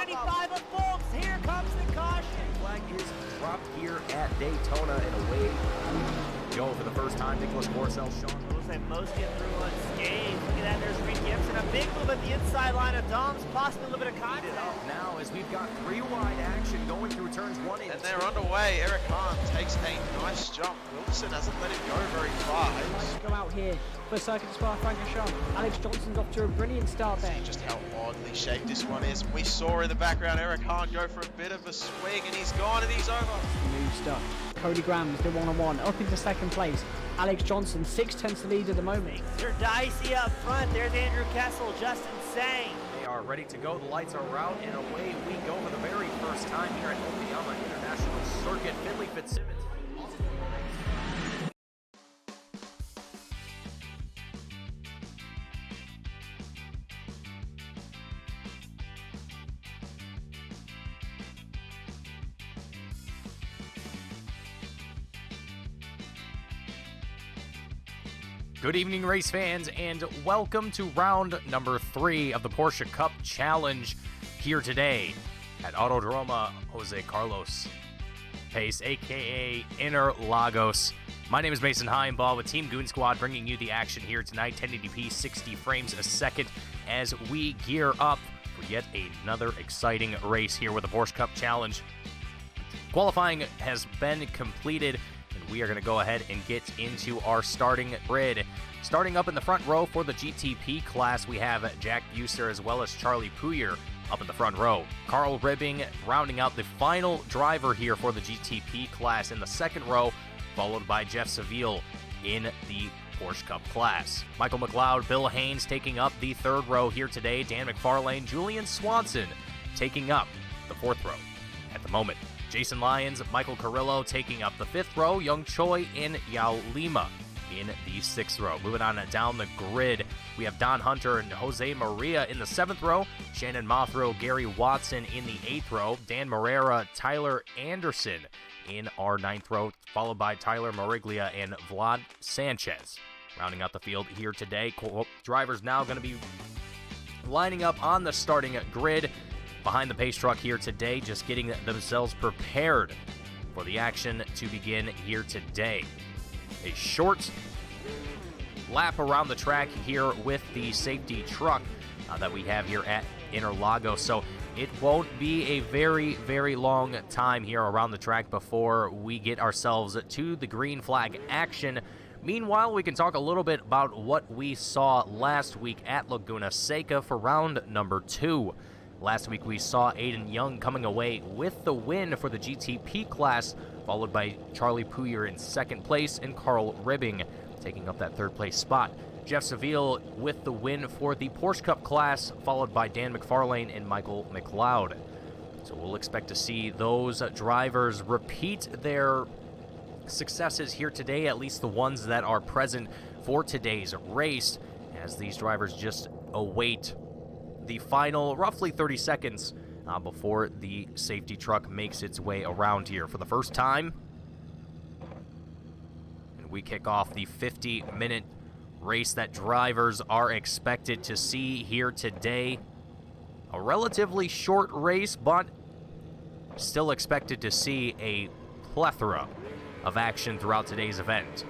95 of folks. Here comes the caution. Flag is dropped here at Daytona, and away we go for the first time. Nicholas Morcel, Sean. Looks like most get through unscathed. Look at that, there's Reed Gibson. A big move at the inside line of Dom's, possibly a little bit of contact. Now, as we've got three wide action going through turns 1 and 2. And they're underway. Eric Hahn takes a nice jump. Wilson hasn't let him go very far. Go out here for Circuit Spa Francorchamps. Alex Johnson's off to a brilliant start there. Just how oddly shaped this one is. We saw in the background Eric Hahn go for a bit of a swing, and he's gone and he's over. Smooth stuff. Cody Graham's the one-on-one up into second place. Alex Johnson 6/10 lead at the moment. They're dicey up front. There's Andrew Kessel, just insane. They are ready to go. The lights are out, and away we go for the very first time here at Okayama International Circuit. Finley Fitzsimmons. Good evening, race fans, and welcome to round number 3 of the Porsche Cup Challenge here today at Autodroma Jose Carlos Pace, aka Interlagos. My name is Mason Heimbaugh with Team Goon Squad, bringing you the action here tonight, 1080p, 60 frames a second, as we gear up for yet another exciting race here with the Porsche Cup Challenge. Qualifying has been completed, and we are going to go ahead and get into our starting grid. Starting up in the front row for the GTP class, we have Jack Buser as well as Charlie Puyer up in the front row. Carl Ribbing rounding out the final driver here for the GTP class in the second row, followed by Jeff Seville in the Porsche Cup class. Michael McLeod, Bill Haynes taking up the third row here today. Dan McFarlane, Julian Swanson taking up the fourth row at the moment. Jason Lyons, Michael Carrillo taking up the fifth row. Young Choi and Yao Lima in the sixth row. Moving on down the grid, we have Don Hunter and Jose Maria in the seventh row. Shannon Mothro, Gary Watson in the eighth row. Dan Morera, Tyler Anderson in our ninth row, followed by Tyler Mariglia and Vlad Sanchez. Rounding out the field here today, drivers now going to be lining up on the starting grid behind the pace truck here today, just getting themselves prepared for the action to begin here today. A short lap around the track here with the safety truck that we have here at Interlagos. So it won't be a very, very long time here around the track before we get ourselves to the green flag action. Meanwhile, we can talk a little bit about what we saw last week at Laguna Seca for round number 2. Last week, we saw Aiden Young coming away with the win for the GTP class, followed by Charlie Puyer in second place and Carl Ribbing taking up that third place spot. Jeff Seville with the win for the Porsche Cup class, followed by Dan McFarlane and Michael McLeod. So we'll expect to see those drivers repeat their successes here today, at least the ones that are present for today's race, as these drivers just await the final roughly 30 seconds before the safety truck makes its way around here for the first time. And we kick off the 50-minute race that drivers are expected to see here today. A relatively short race, but still expected to see a plethora of action throughout today's event.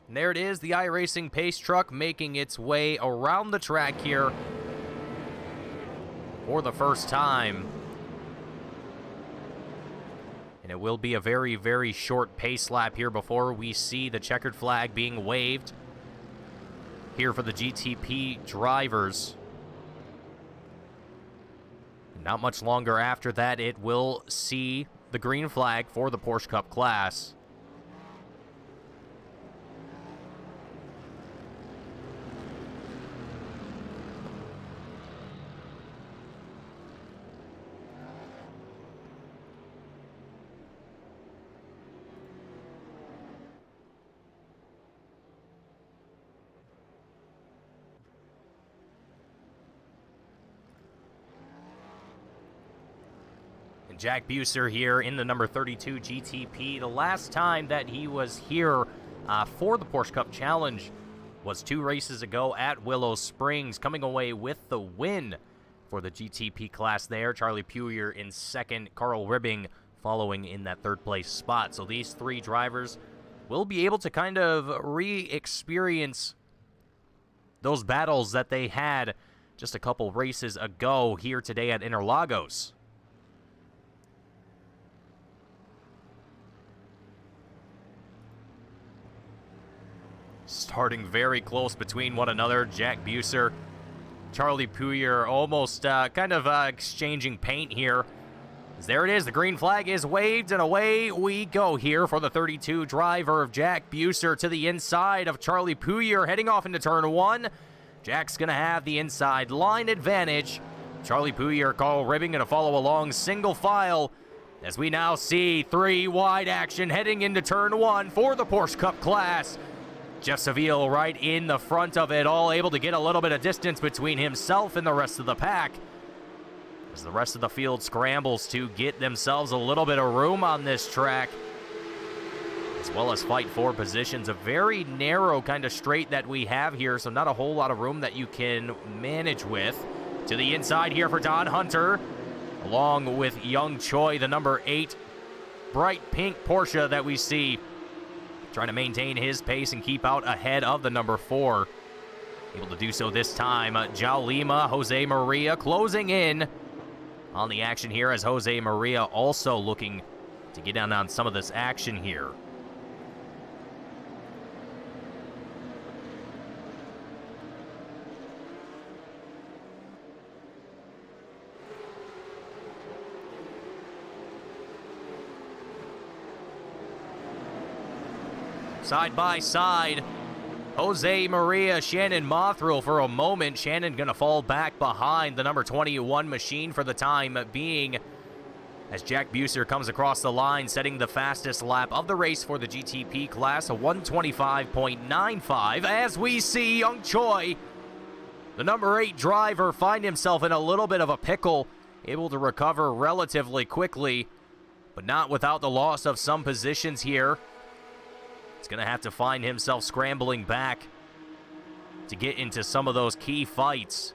And there it is, the iRacing pace truck making its way around the track here for the first time. And it will be a very, very short pace lap here before we see the checkered flag being waved here for the GTP drivers. Not much longer after that, it will see the green flag for the Porsche Cup class. Jack Buser here in the number 32 GTP. The last time that he was here for the Porsche Cup Challenge was 2 races ago at Willow Springs, coming away with the win for the GTP class there. Charlie Puyer in second, Carl Ribbing following in that third place spot. So these 3 drivers will be able to kind of re-experience those battles that they had just a couple races ago here today at Interlagos. Starting very close between one another, Jack Buser, Charlie Puyer almost kind of exchanging paint here. There it is, the green flag is waved, and away we go here for the 32 driver of Jack Buser to the inside of Charlie Puyer, heading off into turn 1. Jack's going to have the inside line advantage. Charlie Puyer, Carl Ribbing going to follow along single file as we now see 3 wide action heading into turn 1 for the Porsche Cup class. Jeff Seville right in the front of it all, able to get a little bit of distance between himself and the rest of the pack, as the rest of the field scrambles to get themselves a little bit of room on this track, as well as fight for positions. A very narrow kind of straight that we have here, so not a whole lot of room that you can manage with. To the inside here for Don Hunter, along with Young Choi, the number 8 bright pink Porsche that we see, trying to maintain his pace and keep out ahead of the number 4. Able to do so this time. João Lima, Jose Maria closing in on the action here, as Jose Maria also looking to get down on some of this action here. Side by side, Jose Maria, Shannon Mothrill for a moment. Shannon going to fall back behind the number 21 machine for the time being, as Jack Buser comes across the line, setting the fastest lap of the race for the GTP class, a 1:25.95, as we see Young Choi, the number 8 driver, find himself in a little bit of a pickle, able to recover relatively quickly, but not without the loss of some positions here. He's going to have to find himself scrambling back to get into some of those key fights.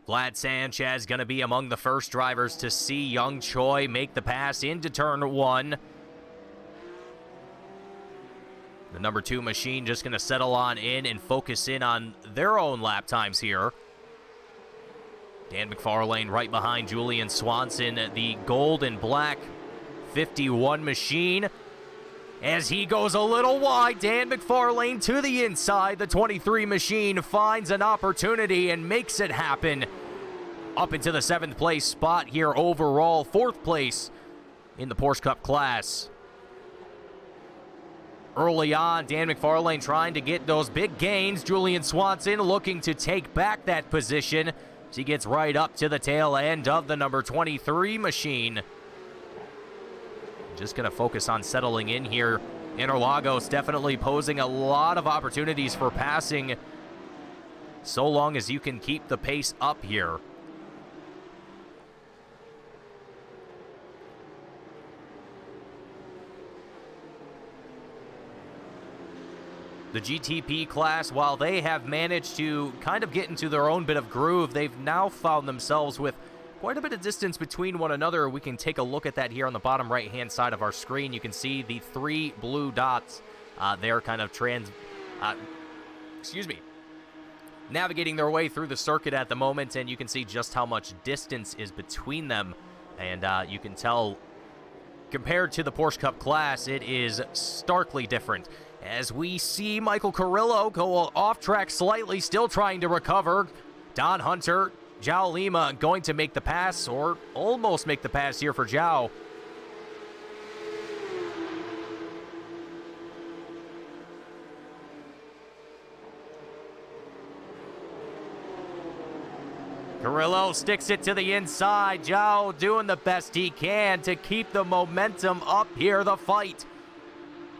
Vlad Sanchez going to be among the first drivers to see Young Choi make the pass into turn 1. The number 2 machine just going to settle on in and focus in on their own lap times here. Dan McFarlane right behind Julian Swanson, the gold and black 51 machine. As he goes a little wide, Dan McFarlane to the inside. The 23 machine finds an opportunity and makes it happen. Up into the 7th place spot here overall. 4th place in the Porsche Cup class. Early on, Dan McFarlane trying to get those big gains. Julian Swanson looking to take back that position. She gets right up to the tail end of the number 23 machine. Just going to focus on settling in here. Interlagos definitely posing a lot of opportunities for passing, so long as you can keep the pace up here. The GTP class, while they have managed to kind of get into their own bit of groove, they've now found themselves with quite a bit of distance between one another. We can take a look at that here on the bottom right-hand side of our screen. You can see the 3 blue dots there kind of navigating their way through the circuit at the moment, and you can see just how much distance is between them. And you can tell, compared to the Porsche Cup class, it is starkly different. As we see Michael Carrillo go off track slightly, still trying to recover. Don Hunter, João Lima going to make the pass, or almost make the pass here for João. Carrillo sticks it to the inside. João doing the best he can to keep the momentum up here. The fight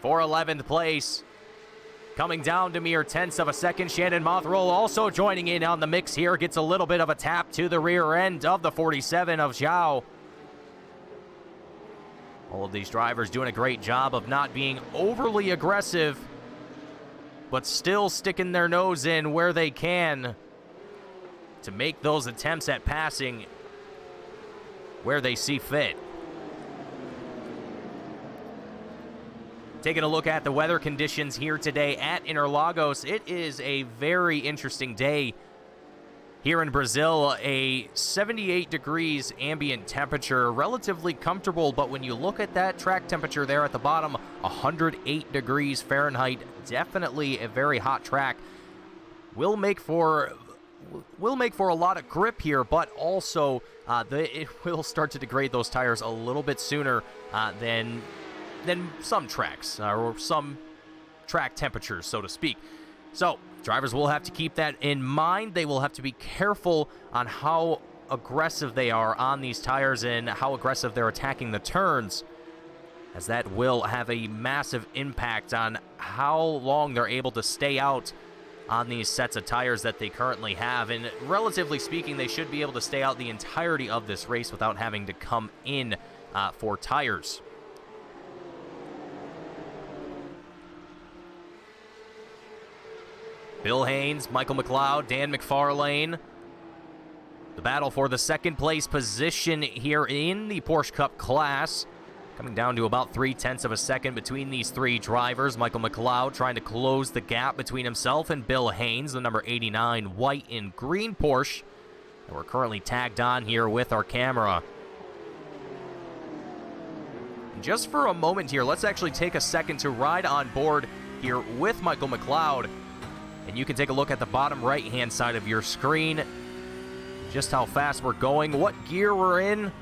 for 11th place Coming down to mere tenths of a second. Shannon Mothroll also joining in on the mix here. Gets a little bit of a tap to the rear end of the 47 of Zhao. All of these drivers doing a great job of not being overly aggressive, but still sticking their nose in where they can to make those attempts at passing where they see fit. Taking a look at the weather conditions here today at Interlagos, it is a very interesting day here in Brazil. A 78 degrees ambient temperature, relatively comfortable, but when you look at that track temperature there at the bottom, 108 degrees Fahrenheit, definitely a very hot track. Will make for a lot of grip here, but also it will start to degrade those tires a little bit sooner than some tracks or some track temperatures, so to speak. So drivers will have to keep that in mind. They will have to be careful on how aggressive they are on these tires and how aggressive they're attacking the turns, as that will have a massive impact on how long they're able to stay out on these sets of tires that they currently have. And relatively speaking, they should be able to stay out the entirety of this race without having to come in for tires. Bill Haynes, Michael McLeod, Dan McFarlane. The battle for the second place position here in the Porsche Cup class. Coming down to about 0.3 of a second between these three drivers. Michael McLeod trying to close the gap between himself and Bill Haynes, the number 89 white and green Porsche. And we're currently tagged on here with our camera. And just for a moment here, let's actually take a second to ride on board here with Michael McLeod. And you can take a look at the bottom right-hand side of your screen, just how fast we're going, what gear we're in.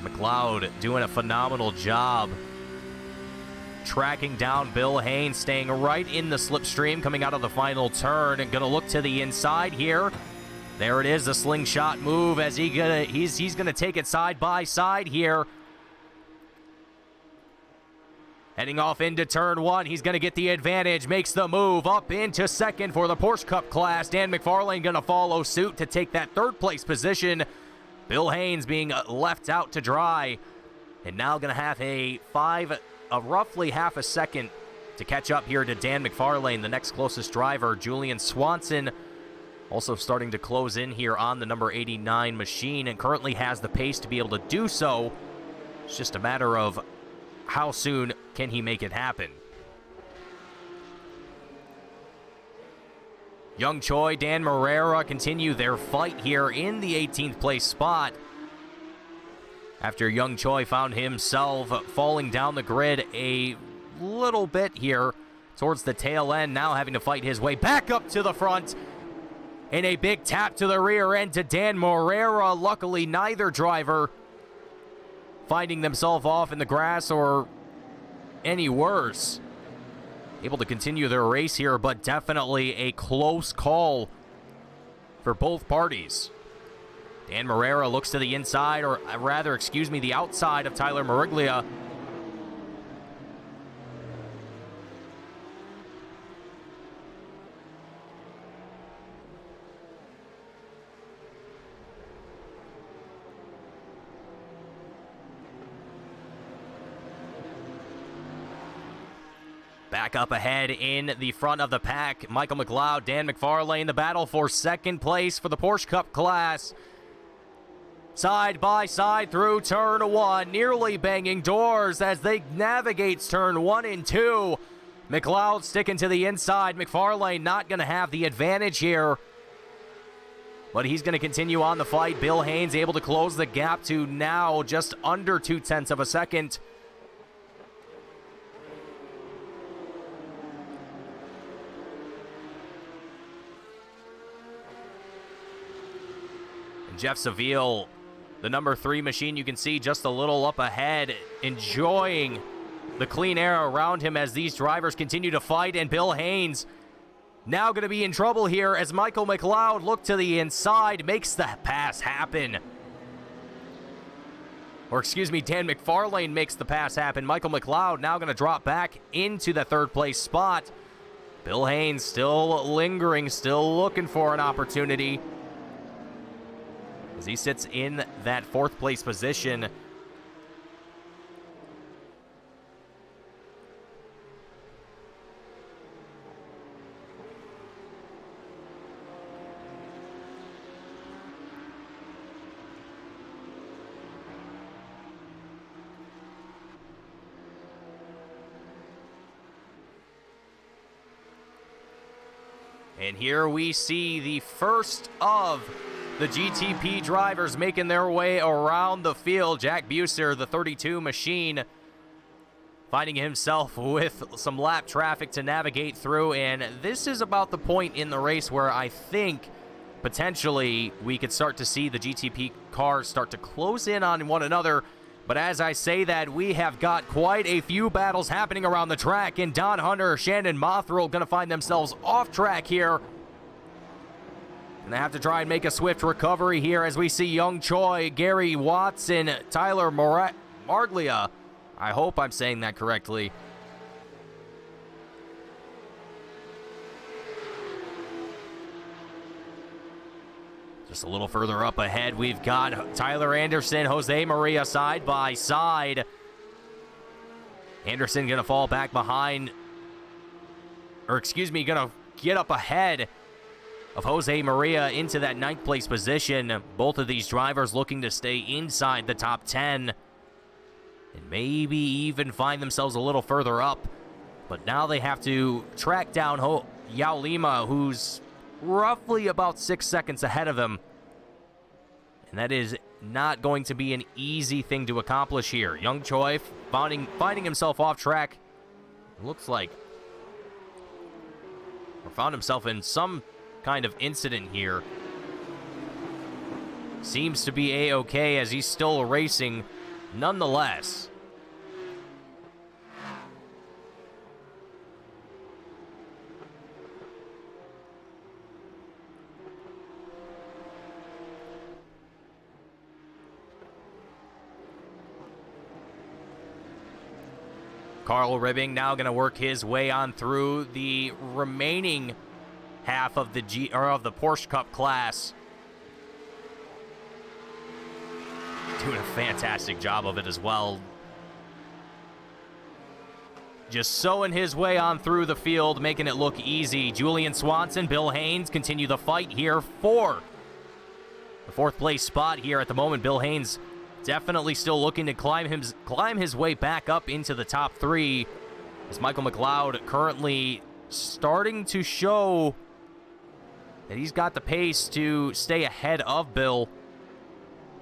McLeod doing a phenomenal job tracking down Bill Haynes, staying right in the slipstream coming out of the final turn, and gonna look to the inside here. There it is, the slingshot move as he's gonna take it side by side here. Heading off into turn one, he's going to get the advantage, makes the move up into second for the Porsche Cup class. Dan McFarlane going to follow suit to take that third place position. Bill Haynes being left out to dry, and now going to have a roughly half a second to catch up here to Dan McFarlane, the next closest driver. Julian Swanson also starting to close in here on the number 89 machine, and currently has the pace to be able to do so. It's just a matter of how soon can he make it happen. Young Choi, Dan Morera continue their fight here in the 18th place spot, after Young Choi found himself falling down the grid a little bit here towards the tail end, now having to fight his way back up to the front. And a big tap to the rear end to Dan Morera. Luckily, neither driver finding themselves off in the grass or any worse, able to continue their race here, but definitely a close call for both parties. Dan Morera looks to the inside, or rather, excuse me, the outside of Tyler Mariglia. Back up ahead in the front of the pack, Michael McLeod, Dan McFarlane, the battle for second place for the Porsche Cup class. Side by side through turn one, nearly banging doors as they navigate turn 1 and 2. McLeod sticking to the inside. McFarlane not going to have the advantage here, but he's going to continue on the fight. Bill Haynes able to close the gap to now just under 0.2 of a second. Jeff Seville, the number 3 machine, you can see just a little up ahead, enjoying the clean air around him as these drivers continue to fight. And Bill Haynes now going to be in trouble here as Michael McLeod look to the inside, makes the pass happen. Or excuse me, Dan McFarlane makes the pass happen. Michael McLeod now going to drop back into the third place spot. Bill Haynes still lingering, still looking for an opportunity as he sits in that fourth place position. And here we see the first of the GTP drivers making their way around the field. Jack Buser, the 32 machine, finding himself with some lap traffic to navigate through. And this is about the point in the race where I think potentially we could start to see the GTP cars start to close in on one another. But as I say that, we have got quite a few battles happening around the track, and Don Hunter, Shannon Motherill going to find themselves off track here. And they have to try and make a swift recovery here as we see Young Choi, Gary Watson, Tyler Marglia. I hope I'm saying that correctly. Just a little further up ahead, we've got Tyler Anderson, Jose Maria side by side. Anderson going to fall back behind, or excuse me, going to get up ahead of Jose Maria into that 9th place position. Both of these drivers looking to stay inside the top 10 and maybe even find themselves a little further up. But now they have to track down Yao Lima, who's roughly about 6 seconds ahead of him. And that is not going to be an easy thing to accomplish here. Young Choi finding himself off track. Looks like, or found himself in some kind of incident here. Seems to be A-okay as he's still racing nonetheless. Carl Ribbing now going to work his way on through the remaining half of the Porsche Cup class. Doing a fantastic job of it as well. Just sewing his way on through the field, making it look easy. Julian Swanson, Bill Haynes continue the fight here for the 4th place spot here at the moment. Bill Haynes definitely still looking to climb his way back up into the top 3. As Michael McLeod currently starting to show that he's got the pace to stay ahead of Bill.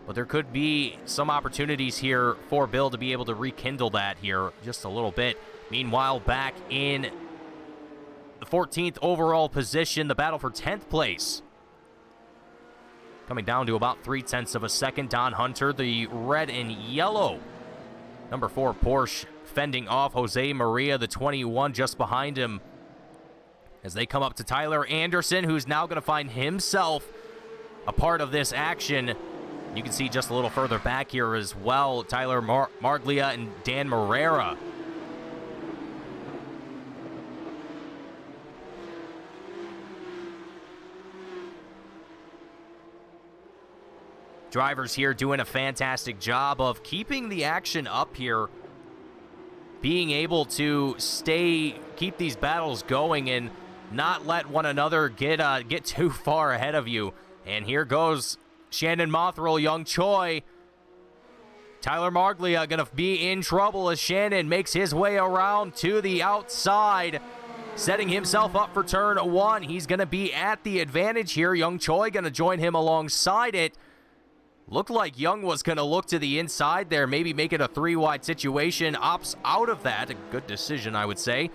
But there could be some opportunities here for Bill to be able to rekindle that here just a little bit. Meanwhile, back in the 14th overall position, the battle for 10th place. Coming down to about 0.3 of a second. Don Hunter, the red and yellow number 4 Porsche, fending off Jose Maria, the 21, just behind him. As they come up to Tyler Anderson, who's now going to find himself a part of this action. You can see just a little further back here as well, Tyler Marglia and Dan Morera. Drivers here doing a fantastic job of keeping the action up here, being able to keep these battles going and not let one another get too far ahead of you. And here goes Shannon Motherill, Young Choi. Tyler Marglia going to be in trouble as Shannon makes his way around to the outside, setting himself up for turn 1. He's going to be at the advantage here. Young Choi going to join him alongside it. Looked like Young was going to look to the inside there, maybe make it a 3-wide situation. Opts out of that. A good decision, I would say.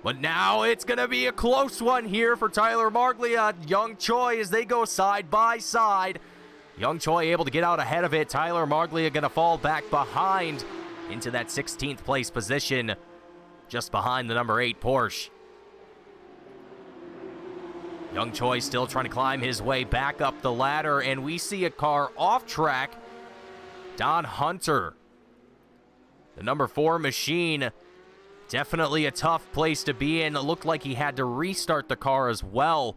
But now it's going to be a close one here for Tyler Marglia. Young Choi as they go side by side. Young Choi able to get out ahead of it. Tyler Marglia going to fall back behind into that 16th place position, just behind the number 8 Porsche. Young Choi still trying to climb his way back up the ladder, and we see a car off track Don Hunter, the number 4 machine. Definitely a tough place to be in. It looked like he had to restart the car as well.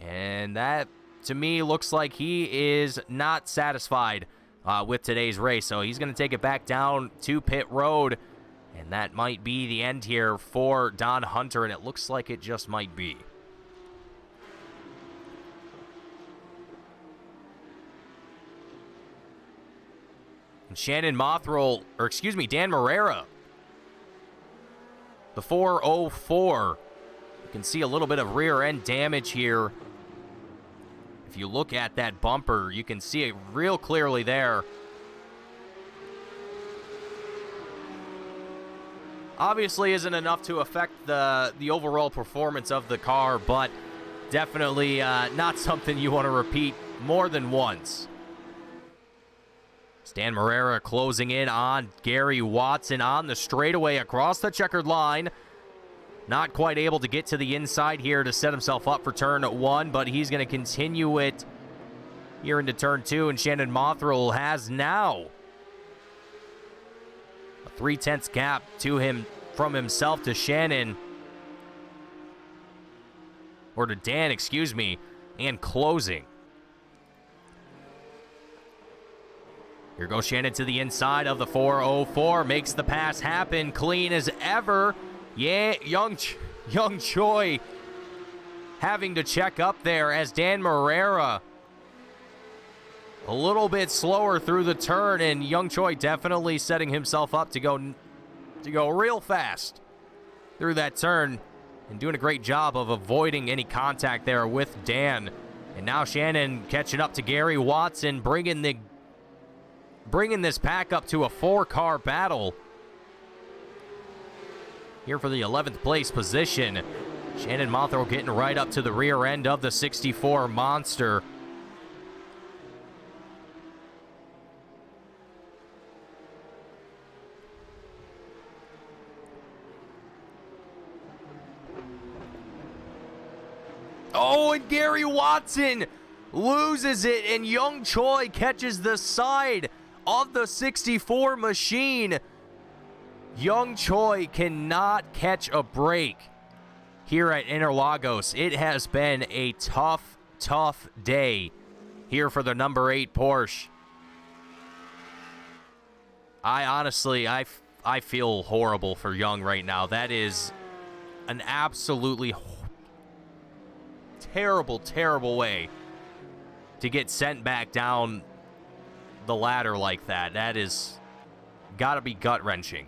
And that, to me, looks like he is not satisfied with today's race. So he's going to take it back down to pit road. And that might be the end here for Don Hunter. And it looks like it just might be. And Shannon Mothrell, or excuse me, Dan Morera, the 404. You can see a little bit of rear end damage here. If you look at that bumper, you can see it real clearly there. Obviously isn't enough to affect the overall performance of the car, but definitely not something you want to repeat more than once. Stan Morera closing in on Gary Watson on the straightaway across the checkered line. Not quite able to get to the inside here to set himself up for turn 1, but he's going to continue it here into turn 2, and Shannon Mothrell has now a 0.3 gap to him from himself to Shannon, or to Dan, excuse me, and closing. Here goes Shannon to the inside of the 404, makes the pass happen, clean as ever. Yeah, Young Choi having to check up there as Dan Morera a little bit slower through the turn, and Young Choi definitely setting himself up to go real fast through that turn and doing a great job of avoiding any contact there with Dan. And now Shannon catching up to Gary Watson, bringing this pack up to a 4-car battle here for the 11th place position. Shannon Mothrell getting right up to the rear end of the 64 Monster. Oh, and Gary Watson loses it, and Young Choi catches the side of the 64 machine. Young Choi cannot catch a break here at Interlagos. It has been a tough, tough day here for the number 8 Porsche. I honestly feel horrible for Young right now. That is an absolutely terrible, terrible way to get sent back down the ladder like that. That is gotta be gut-wrenching.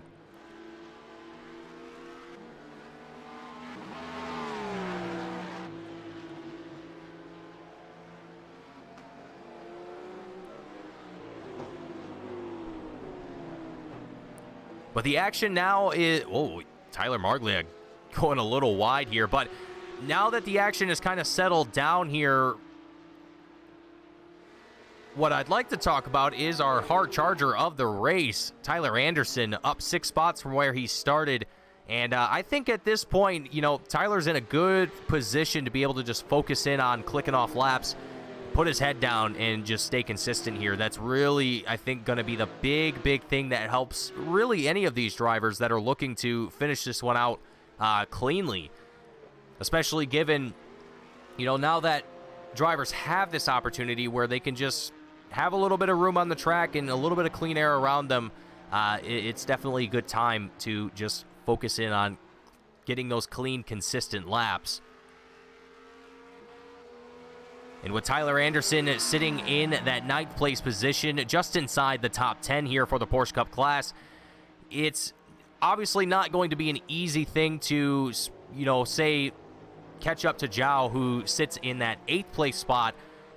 But the action now is... Oh, Tyler Marglia going a little wide here. But now that the action is kind of settled down here, what I'd like to talk about is our hard charger of the race, Tyler Anderson, up 6 spots from where he started. And I think at this point, you know, Tyler's in a good position to be able to just focus in on clicking off laps, put his head down, and just stay consistent here. That's really, I think, going to be the big thing that helps really any of these drivers that are looking to finish this one out cleanly. Especially given, you know, now that drivers have this opportunity where they can just have a little bit of room on the track and a little bit of clean air around them, it's definitely a good time to just focus in on getting those clean, consistent laps. And with Tyler Anderson sitting in that 9th place position, just inside the top 10 here for the Porsche Cup class, it's obviously not going to be an easy thing to, you know, say, catch up to Zhao, who sits in that 8th place spot,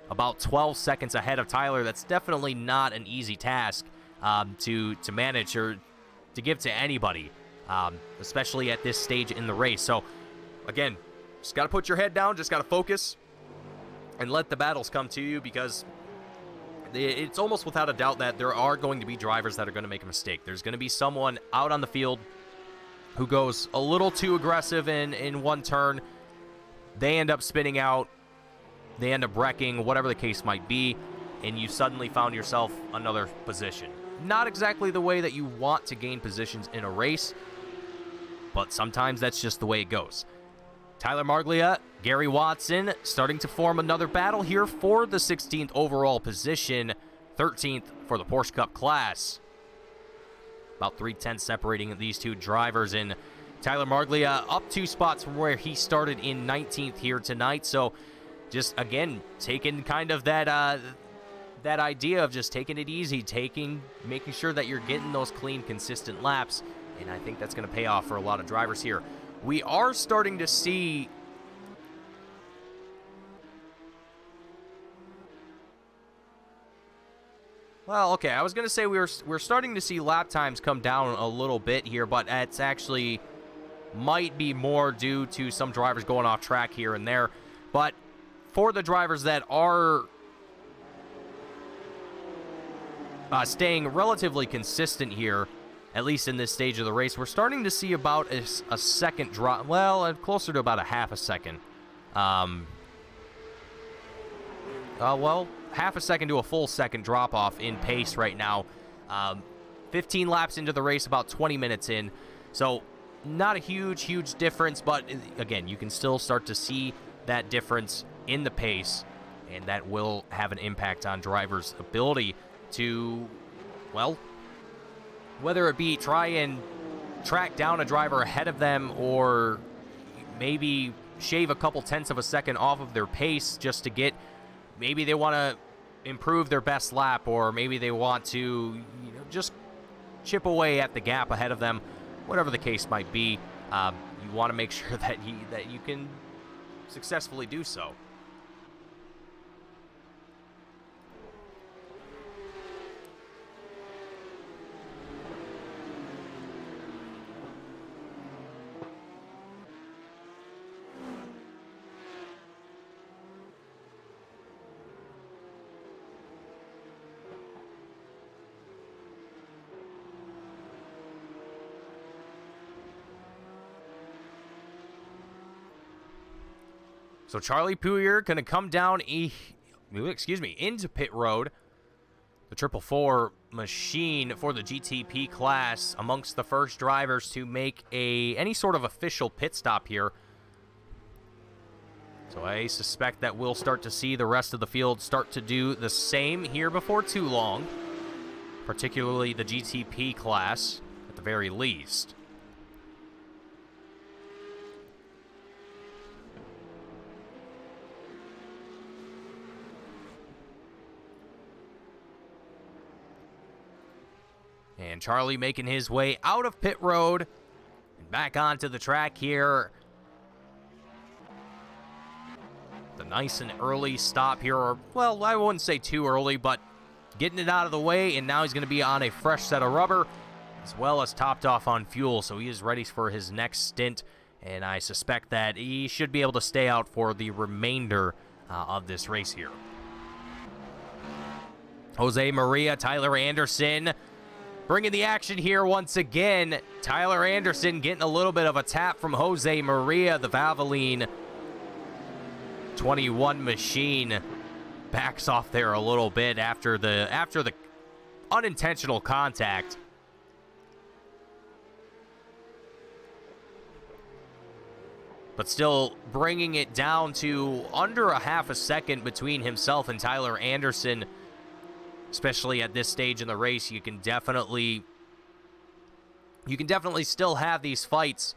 about 12 seconds ahead of Tyler. That's definitely not an easy task to manage or to give to anybody, especially at this stage in the race. So, again, just got to put your head down, just got to focus, and let the battles come to you, because it's almost without a doubt that there are going to be drivers that are going to make a mistake. There's going to be someone out on the field who goes a little too aggressive in one turn. They end up spinning out. They end up wrecking, whatever the case might be. and you suddenly found yourself another position. Not exactly the way that you want to gain positions in a race, but sometimes that's just the way it goes. Tyler Marglia, Gary Watson starting to form another battle here for the 16th overall position, 13th for the Porsche Cup class. About 3/10 separating these two drivers, and Tyler Marglia up 2 spots from where he started in 19th here tonight. So just, again, taking kind of that idea of just taking it easy, making sure that you're getting those clean, consistent laps, and I think that's going to pay off for a lot of drivers here. We are starting to see well, okay, I was going to say we're starting to see lap times come down a little bit here, but it's actually might be more due to some drivers going off track here and there. But for the drivers that are staying relatively consistent here, at least in this stage of the race, we're starting to see about a second drop. Well, closer to about a half a second. Well, half a second to a full second drop off in pace right now. 15 laps into the race, about 20 minutes in. So not a huge difference, but again, you can still start to see that difference in the pace, and that will have an impact on drivers' ability to, well, whether it be try and track down a driver ahead of them or maybe shave a couple tenths of a second off of their pace just to get, maybe they want to improve their best lap, or maybe they want to just chip away at the gap ahead of them. Whatever the case might be, you want to make sure that you can successfully do so. So Charlie Pouyer going to come down, into pit road. The 444 machine for the GTP class amongst the first drivers to make any sort of official pit stop here. So I suspect that we'll start to see the rest of the field start to do the same here before too long, particularly the GTP class at the very least. And Charlie making his way out of pit road and back onto the track here. The nice and early stop here, or, well, I wouldn't say too early, but getting it out of the way, and now he's going to be on a fresh set of rubber, as well as topped off on fuel, so he is ready for his next stint, and I suspect that he should be able to stay out for the remainder of this race here. Jose Maria, Tyler Anderson bringing the action here once again. Tyler Anderson getting a little bit of a tap from Jose Maria. The Valvoline 21 machine backs off there a little bit after the unintentional contact. But still bringing it down to under a half a second between himself and Tyler Anderson. Especially at this stage in the race, you can definitely still have these fights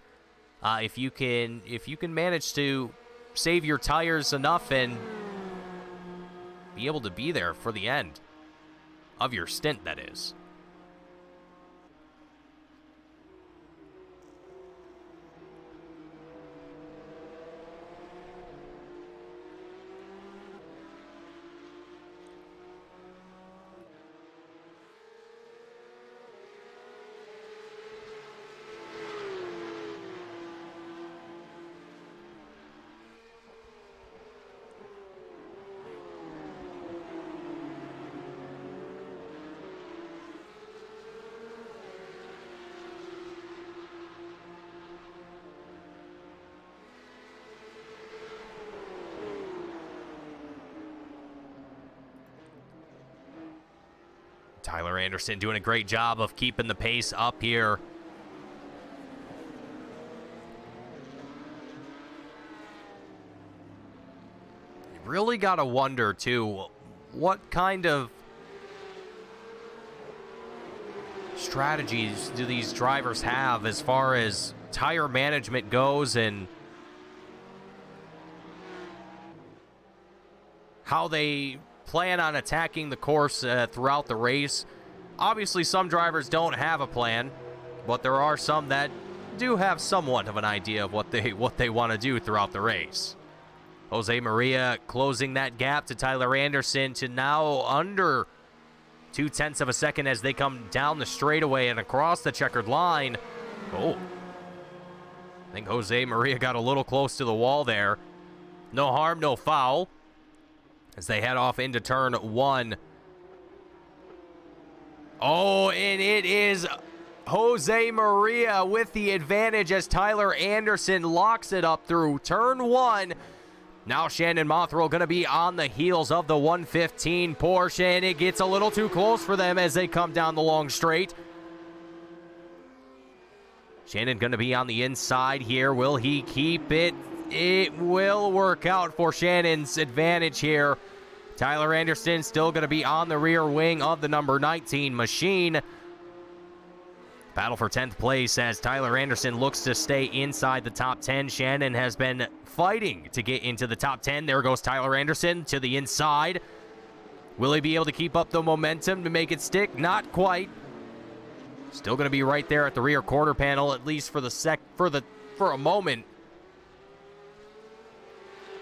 if you can manage to save your tires enough and be able to be there for the end of your stint, that is. Tyler Anderson doing a great job of keeping the pace up here. You really got to wonder, too, what kind of strategies do these drivers have as far as tire management goes and how they plan on attacking the course throughout the race. Obviously, some drivers don't have a plan, but there are some that do have somewhat of an idea of what they want to do throughout the race. Jose Maria closing that gap to Tyler Anderson to now under 0.2 of a second as they come down the straightaway and across the checkered line. Oh, I think Jose Maria got a little close to the wall there. No harm, no foul, as they head off into turn 1. Oh, and it is Jose Maria with the advantage as Tyler Anderson locks it up through turn 1. Now Shannon Motherill going to be on the heels of the 115 Porsche, and it gets a little too close for them as they come down the long straight. Shannon going to be on the inside here. Will he keep it? It will work out for Shannon's advantage here. Tyler Anderson still going to be on the rear wing of the number 19 machine. Battle for 10th place as Tyler Anderson looks to stay inside the top 10. Shannon has been fighting to get into the top 10. There goes Tyler Anderson to the inside. Will he be able to keep up the momentum to make it stick? Not quite. Still going to be right there at the rear quarter panel, at least for a moment.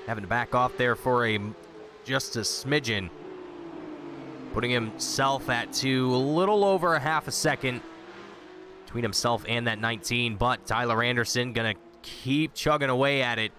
Having to back off there for just a smidgen. Putting himself at a little over a half a second between himself and that 19, but Tyler Anderson going to keep chugging away at it.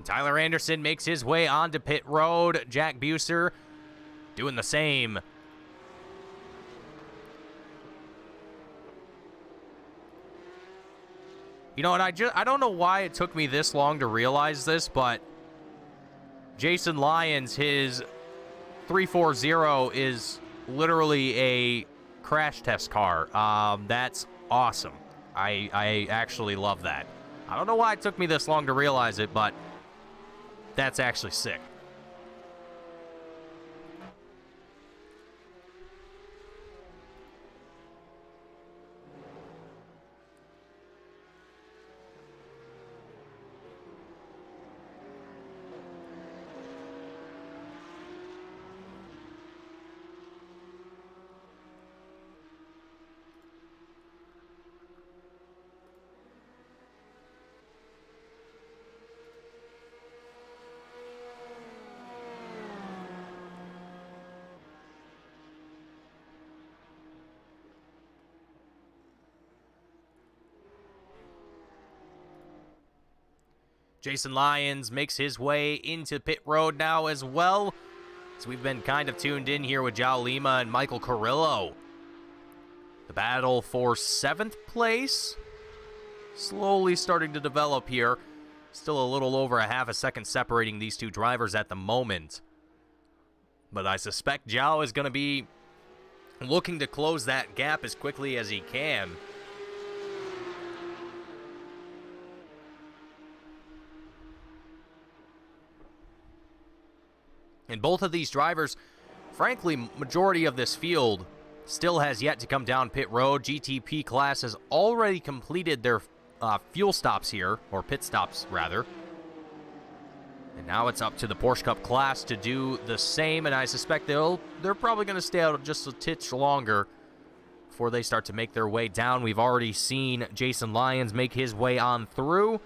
Tyler Anderson makes his way onto pit road. Jack Buser doing the same. You know, and I don't know why it took me this long to realize this, but Jason Lyons, his 340 is literally a crash test car. That's awesome. I actually love that. I don't know why it took me this long to realize it, but that's actually sick. Jason Lyons makes his way into pit road now as well. So we've been kind of tuned in here with Joao Lima and Michael Carrillo. The battle for 7th place slowly starting to develop here. Still a little over a half a second separating these two drivers at the moment. But I suspect Joao is going to be looking to close that gap as quickly as he can. And both of these drivers, frankly, majority of this field still has yet to come down pit road. GTP class has already completed their fuel stops here, or pit stops, rather. And now it's up to the Porsche Cup class to do the same, and I suspect they're probably going to stay out just a titch longer before they start to make their way down. We've already seen Jason Lyons make his way on through.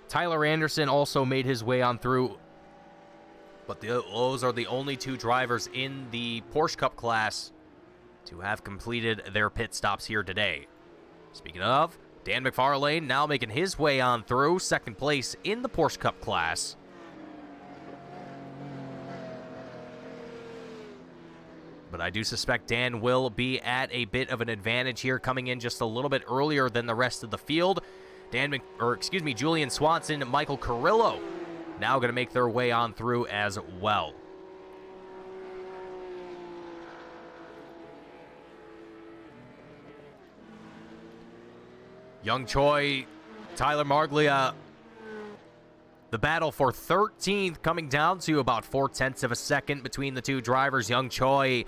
Tyler Anderson also made his way on through. But those are the only 2 drivers in the Porsche Cup class to have completed their pit stops here today. Speaking of, Dan McFarlane now making his way on through, second place in the Porsche Cup class. But I do suspect Dan will be at a bit of an advantage here, coming in just a little bit earlier than the rest of the field. Julian Swanson, Michael Carrillo now going to make their way on through as well. Young Choi, Tyler Marglia, the battle for 13th coming down to about 0.4 of a second between the 2 drivers. Young Choi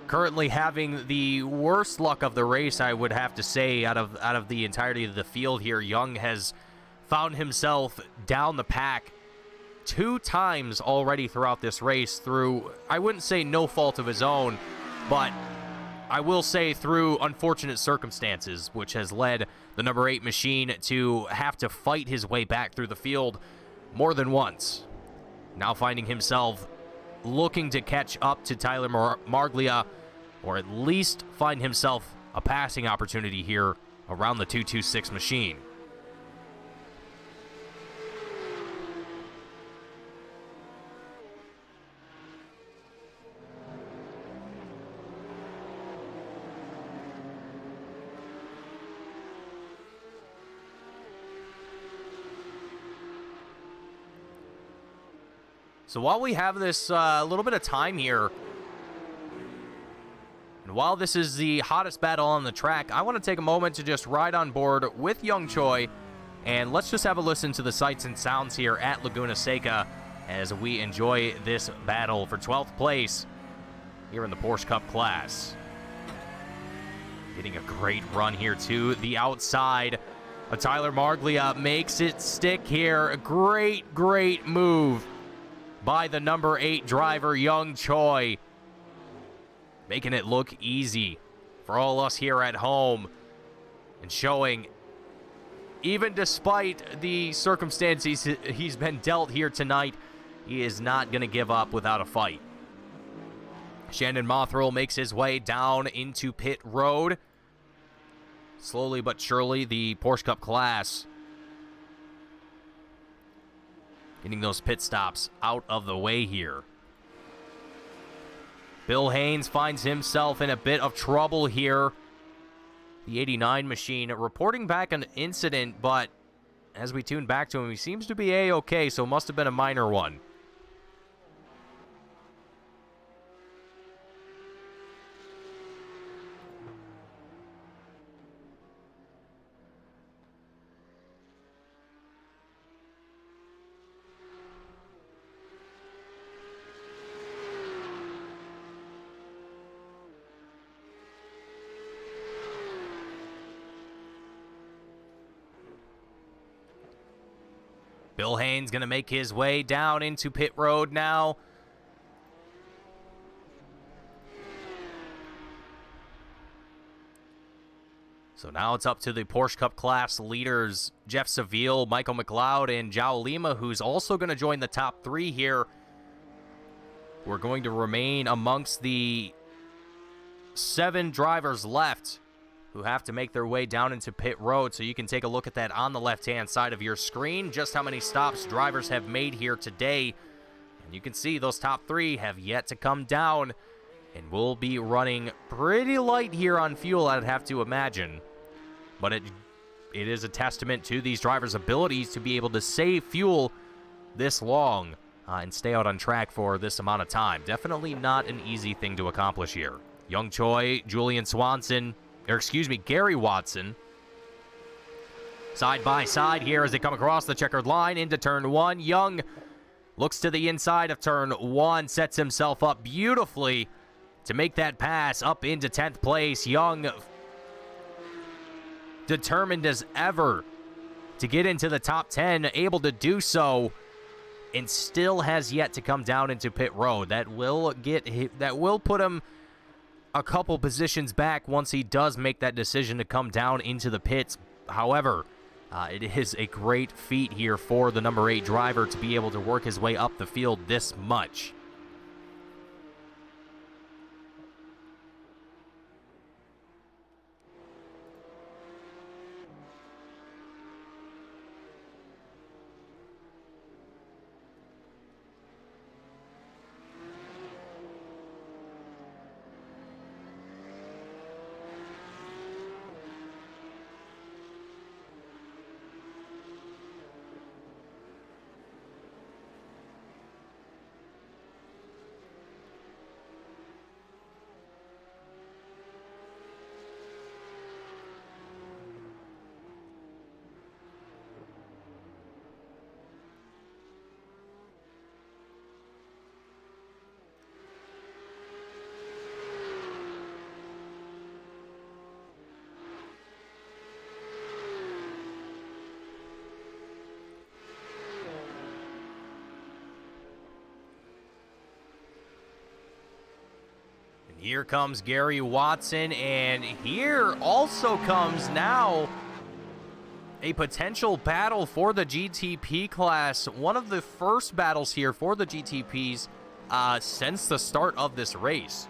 currently having the worst luck of the race, I would have to say, out of the entirety of the field here. Young has found himself down the pack 2 times already throughout this race through, I wouldn't say no fault of his own, but I will say through unfortunate circumstances, which has led the number 8 machine to have to fight his way back through the field more than once. Now finding himself looking to catch up to Tyler Marglia, or at least find himself a passing opportunity here around the 226 machine. So while we have this little bit of time here, and while this is the hottest battle on the track, I want to take a moment to just ride on board with Young Choi, and let's just have a listen to the sights and sounds here at Laguna Seca as we enjoy this battle for 12th place here in the Porsche Cup class. Getting a great run here to the outside. Tyler Marglia makes it stick here. A great move by the number 8 driver, Young Choi, making it look easy for all us here at home, and showing, even despite the circumstances he's been dealt here tonight, he is not going to give up without a fight. Shannon Motherill makes his way down into pit road. Slowly but surely, the Porsche Cup class getting those pit stops out of the way here. Bill Haynes finds himself in a bit of trouble here. The 89 machine reporting back an incident, but as we tune back to him, he seems to be A-okay, so must have been a minor one. Bill Haynes going to make his way down into pit road now. So now it's up to the Porsche Cup class leaders, Jeff Seville, Michael McLeod, and João Lima, who's also going to join the top 3 here. We're going to remain amongst the 7 drivers left who have to make their way down into pit road. So you can take a look at that on the left-hand side of your screen, just how many stops drivers have made here today. And you can see those top 3 have yet to come down, and will be running pretty light here on fuel, I'd have to imagine. But it is a testament to these drivers' abilities to be able to save fuel this long and stay out on track for this amount of time. Definitely not an easy thing to accomplish here. Young Choi, Julian Swanson, Gary Watson, side by side here as they come across the checkered line into turn 1. Young looks to the inside of turn 1, sets himself up beautifully to make that pass up into 10th place. Young, determined as ever to get into the top 10, able to do so, and still has yet to come down into pit road. That will put him a couple positions back once he does make that decision to come down into the pits. However, It is a great feat here for the number 8 driver to be able to work his way up the field this much. Here comes Gary Watson, and here also comes now a potential battle for the GTP class. One of the first battles here for the GTPs since the start of this race.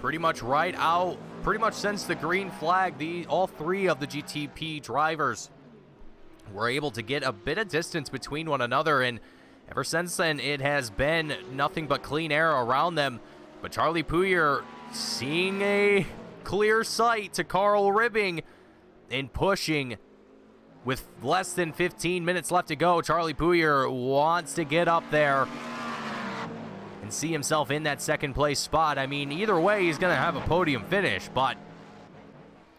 Pretty much right out, pretty much since the green flag, all 3 of the GTP drivers were able to get a bit of distance between one another, and ever since then it has been nothing but clean air around them. But Charlie Pouyer seeing a clear sight to Carl Ribbing and pushing with less than 15 minutes left to go. Charlie Pouyer wants to get up there and see himself in that second place spot. I mean, either way he's going to have a podium finish, but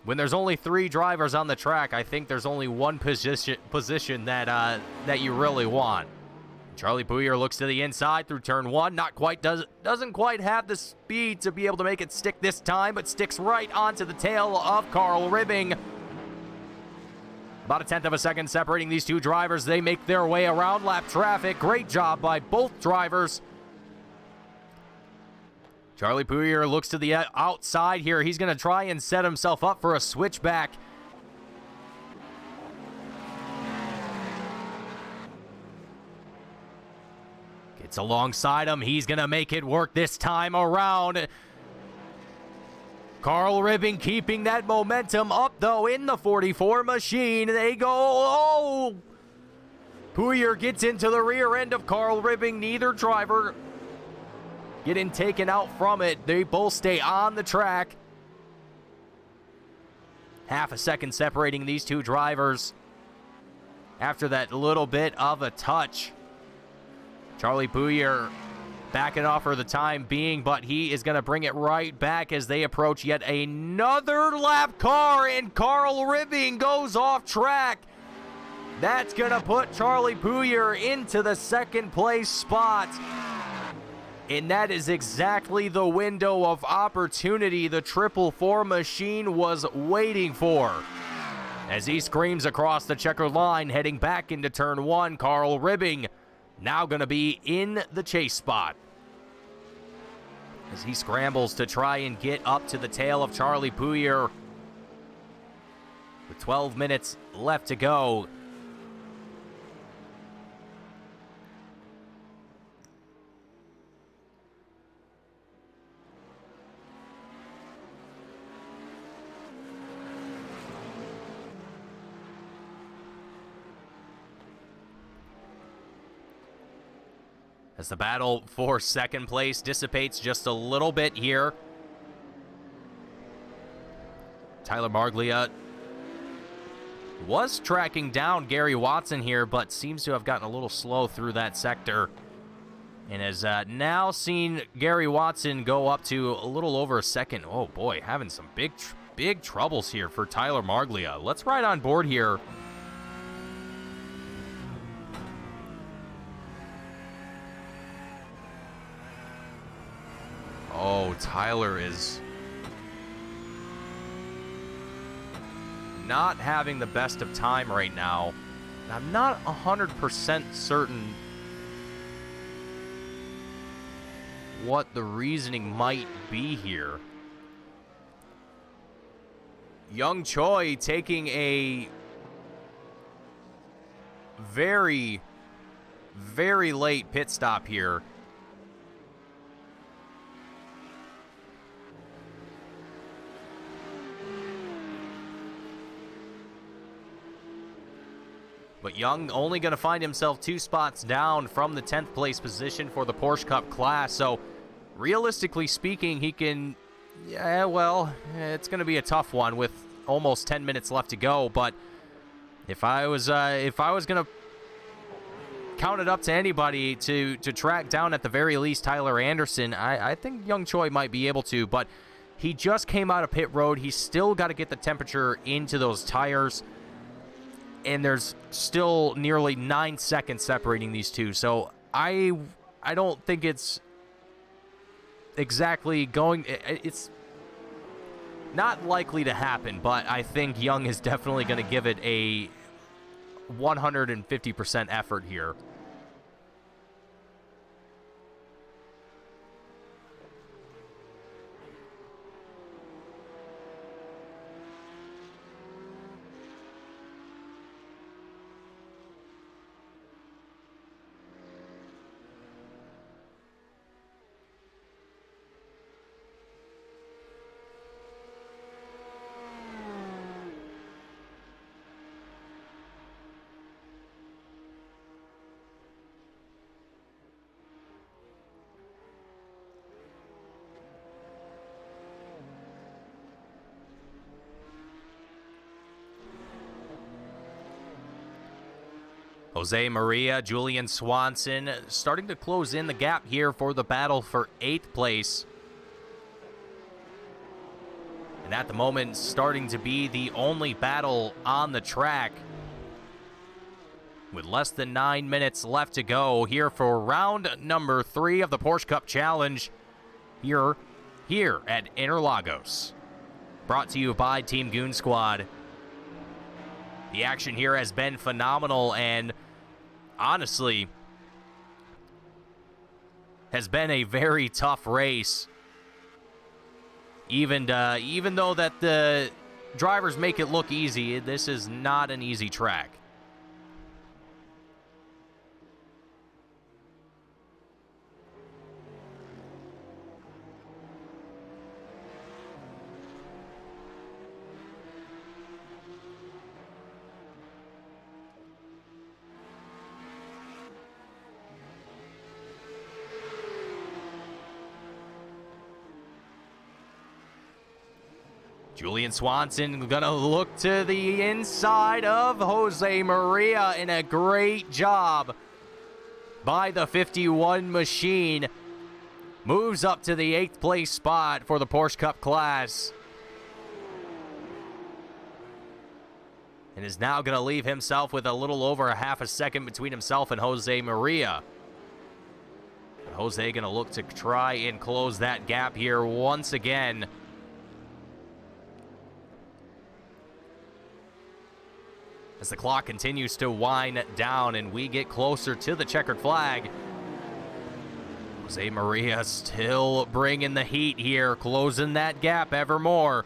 when there's only 3 drivers on the track, I think there's only one position that you really want. Charlie Pouyer looks to the inside through turn 1. Doesn't quite have the speed to be able to make it stick this time, but sticks right onto the tail of Carl Ribbing. About a 1/10 of a second separating these 2 drivers. They make their way around lap traffic. Great job by both drivers. Charlie Pouyer looks to the outside here. He's going to try and set himself up for a switchback. Gets alongside him. He's going to make it work this time around. Carl Ribbing keeping that momentum up, though, in the 44 machine. They go, oh! Pouyer gets into the rear end of Carl Ribbing. Neither driver getting taken out from it. They both stay on the track. Half a second separating these 2 drivers after that little bit of a touch. Charlie Pouyer backing off for the time being, but he is going to bring it right back as they approach yet another lap car, and Carl Ribbing goes off track. That's going to put Charlie Pouyer into the second place spot. And that is exactly the window of opportunity the 444 machine was waiting for. As he screams across the checkered line, heading back into turn 1, Carl Ribbing now going to be in the chase spot. As he scrambles to try and get up to the tail of Charlie Pouyer. With 12 minutes left to go. As the battle for second place dissipates just a little bit here. Tyler Marglia was tracking down Gary Watson here, but seems to have gotten a little slow through that sector. And has now seen Gary Watson go up to a little over a second. Oh boy, having some big troubles here for Tyler Marglia. Let's ride on board here. Oh, Tyler is not having the best of time right now. I'm not 100% certain what the reasoning might be here. Young Choi taking a very, very late pit stop here. But Young only going to find himself 2 spots down from the 10th place position for the Porsche Cup class. So realistically speaking, he can, yeah, well, it's going to be a tough one with almost 10 minutes left to go. But if I was going to count it up to anybody to track down at the very least Tyler Anderson, I think Young Choi might be able to. But he just came out of pit road. He's still got to get the temperature into those tires. And there's still nearly 9 seconds separating these two. So I don't think it's exactly going... It's not likely to happen, but I think Young is definitely going to give it a 150% effort here. Jose Maria, Julian Swanson starting to close in the gap here for the battle for 8th place. And at the moment, starting to be the only battle on the track. With less than 9 minutes left to go here for round number 3 of the Porsche Cup Challenge here at Interlagos. Brought to you by Team Goon Squad. The action here has been phenomenal and honestly has been a very tough race. Even though that the drivers make it look easy, this is not an easy track. Julian Swanson gonna look to the inside of Jose Maria, and a great job by the 51 machine. Moves up to the 8th place spot for the Porsche Cup class. And is now gonna leave himself with a little over a half a second between himself and Jose Maria. But Jose gonna look to try and close that gap here once again. As the clock continues to wind down and we get closer to the checkered flag. Jose Maria still bringing the heat here, closing that gap ever more.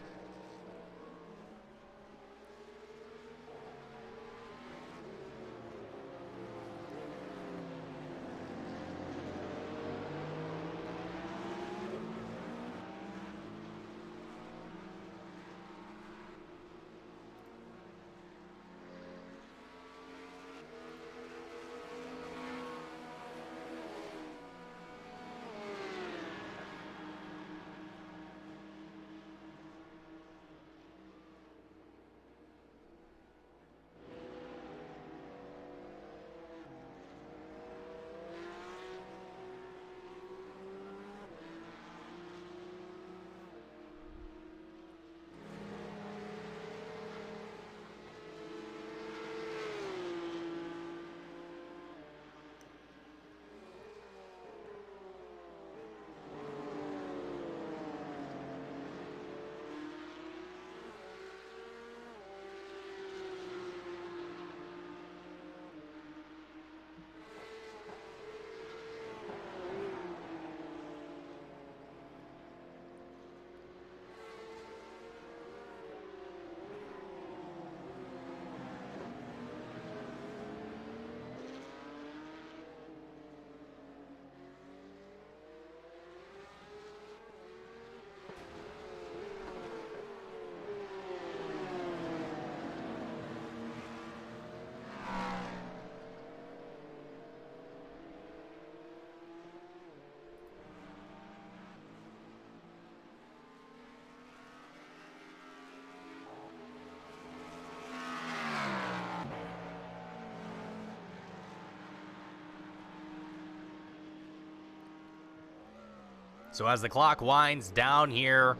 So as the clock winds down here,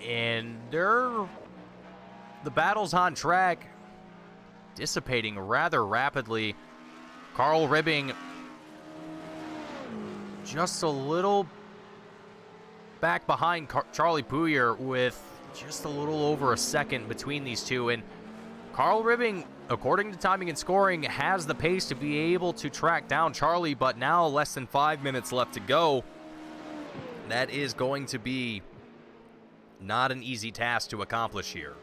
and the battle's on track, dissipating rather rapidly. Carl Ribbing just a little back behind Charlie Pouyer with just a little over a second between these two. And Carl Ribbing, according to timing and scoring, has the pace to be able to track down Charlie, but now less than 5 minutes left to go. That is going to be not an easy task to accomplish here.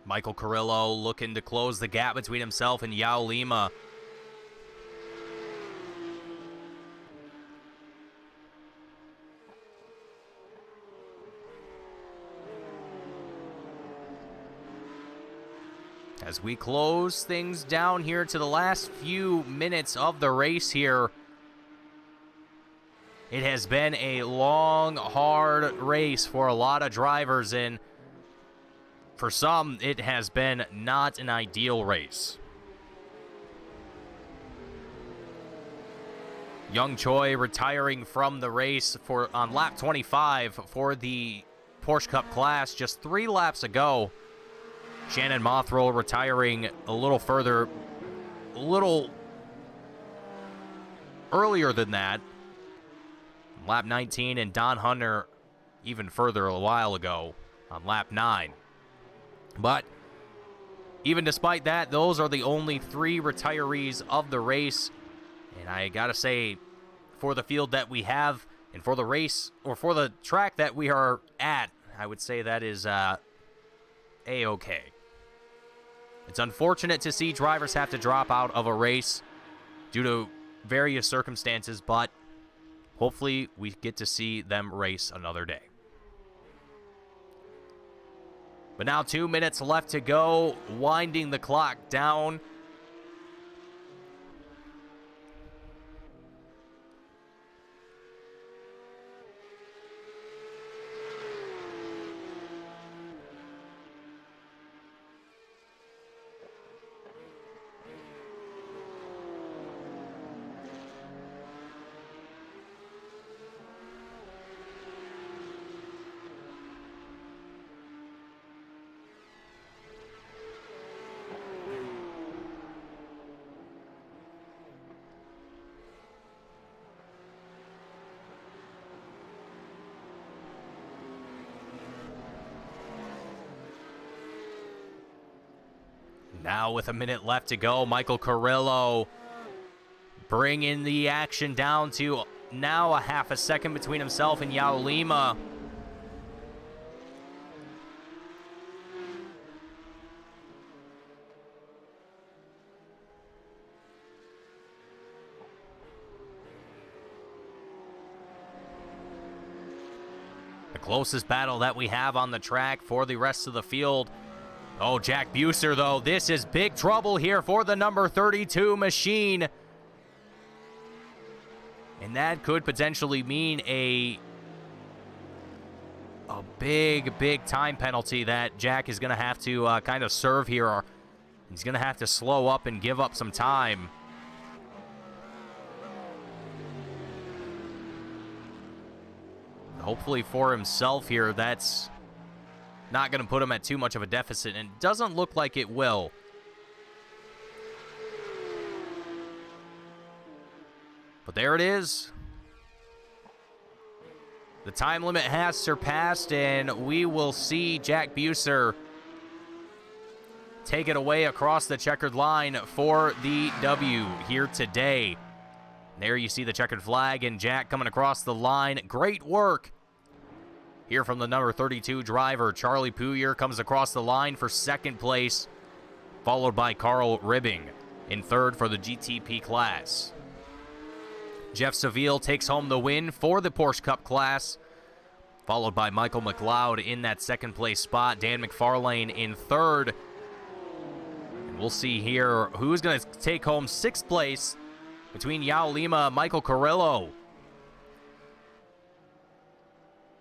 Michael Carrillo looking to close the gap between himself and Yao Lima. As we close things down here to the last few minutes of the race here. It has been a long, hard race for a lot of drivers, and for some, it has been not an ideal race. Young Choi retiring from the race on lap 25 for the Porsche Cup class just 3 laps ago. Shannon Mothroll retiring a little earlier than that. Lap 19, and Don Hunter even further a while ago on lap 9. But even despite that, those are the only 3 retirees of the race. And I gotta say, for the field that we have and for the race, or for the track that we are at, I would say that is A-okay. It's unfortunate to see drivers have to drop out of a race due to various circumstances, but hopefully we get to see them race another day. But now 2 minutes left to go, winding the clock down. Now with a minute left to go, Michael Carrillo bringing the action down to now a half a second between himself and Yao Lima. The closest battle that we have on the track for the rest of the field. Oh, Jack Buser, though. This is big trouble here for the number 32 machine. And that could potentially mean a big time penalty that Jack is going to have to kind of serve here. He's going to have to slow up and give up some time. hopefully for himself here, that's not going to put him at too much of a deficit, and it doesn't look like it will. But there it is. The time limit has surpassed, and we will see Jack Buser take it away across the checkered line for the W here today. There you see the checkered flag and Jack coming across the line. Great work here from the number 32 driver. Charlie Pouyer comes across the line for second place, followed by Carl Ribbing in third for the GTP class. Jeff Seville takes home the win for the Porsche Cup class, followed by Michael McLeod in that second place spot. Dan McFarlane in third. And we'll see here who's going to take home sixth place between Yao Lima and Michael Carrillo.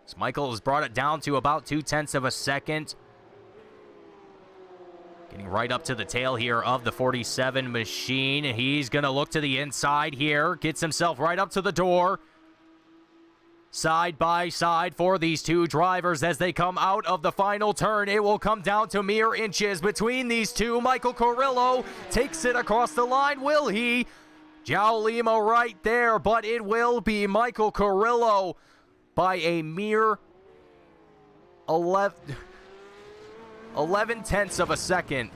So Michael has brought it down to about 0.2 of a second. Getting right up to the tail here of the 47 machine. He's going to look to the inside here. Gets himself right up to the door. Side by side for these two drivers as they come out of the final turn. It will come down to mere inches between these two. Michael Carrillo takes it across the line. Will he? Yao Lima right there, but it will be Michael Carrillo by a mere 11/10 of a second.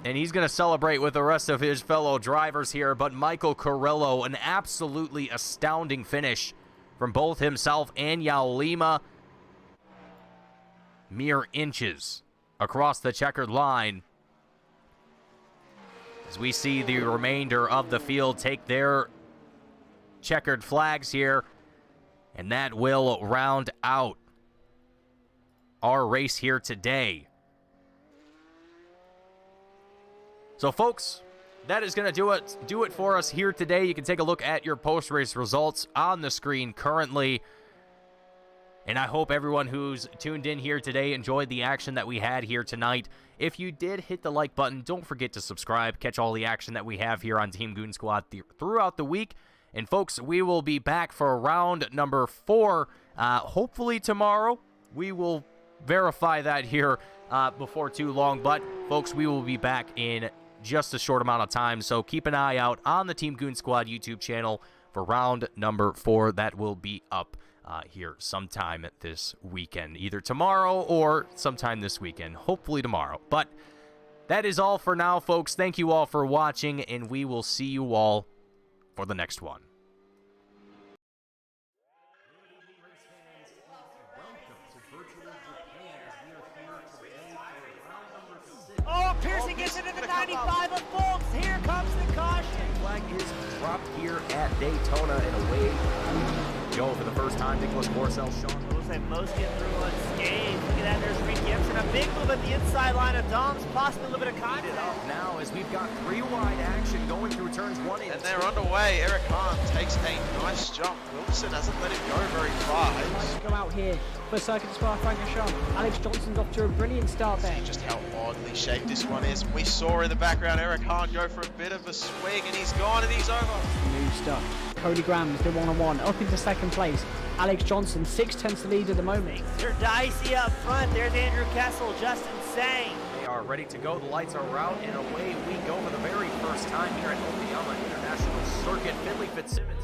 And he's going to celebrate with the rest of his fellow drivers here. But Michael Carrillo, an absolutely astounding finish from both himself and Yao Lima. Mere inches across the checkered line. As we see the remainder of the field take their checkered flags here. And that will round out our race here today. So, folks, that is going to do it for us here today. You can take a look at your post-race results on the screen currently. And I hope everyone who's tuned in here today enjoyed the action that we had here tonight. If you did, hit the like button. Don't forget to subscribe. Catch all the action that we have here on Team Goon Squad throughout the week. And, folks, we will be back for round number 4, hopefully tomorrow. We will verify that here before too long. But, folks, we will be back in just a short amount of time. So keep an eye out on the Team Goon Squad YouTube channel for round number 4. That will be up here sometime this weekend, either tomorrow or sometime this weekend, hopefully tomorrow. But that is all for now, folks. Thank you all for watching, and we will see you all for the next one. Oh, Pearson gets into the 95 of Bolts. Here comes the caution. Flag is dropped here at Daytona, and away we go for the first time. Nicholas Porcel, Sean. Looks like most get through unscathed. Look at that, there's Reed Gibson. A big move at the inside line of Doms, possibly a little bit of contact. Now, as we've got 3 wide action going through turns 1 and 2. And they're underway. Eric Hahn takes a nice jump. Wilson hasn't let him go very far. Nice to go out here for Circuit Spa Francorchamps. Alex Johnson's off to a brilliant start there. See just how oddly shaped this one is. We saw in the background Eric Hahn go for a bit of a swing, and he's gone and he's over. New stuff. Cody Graham's the one-on-one up into second place. Alex Johnson 6/10 lead at the moment. They're dicey up front. There's Andrew Kessel, Justin Sang. They are ready to go. The lights are out, and away we go for the very first time here at Okayama International Circuit. Finley Fitzsimmons.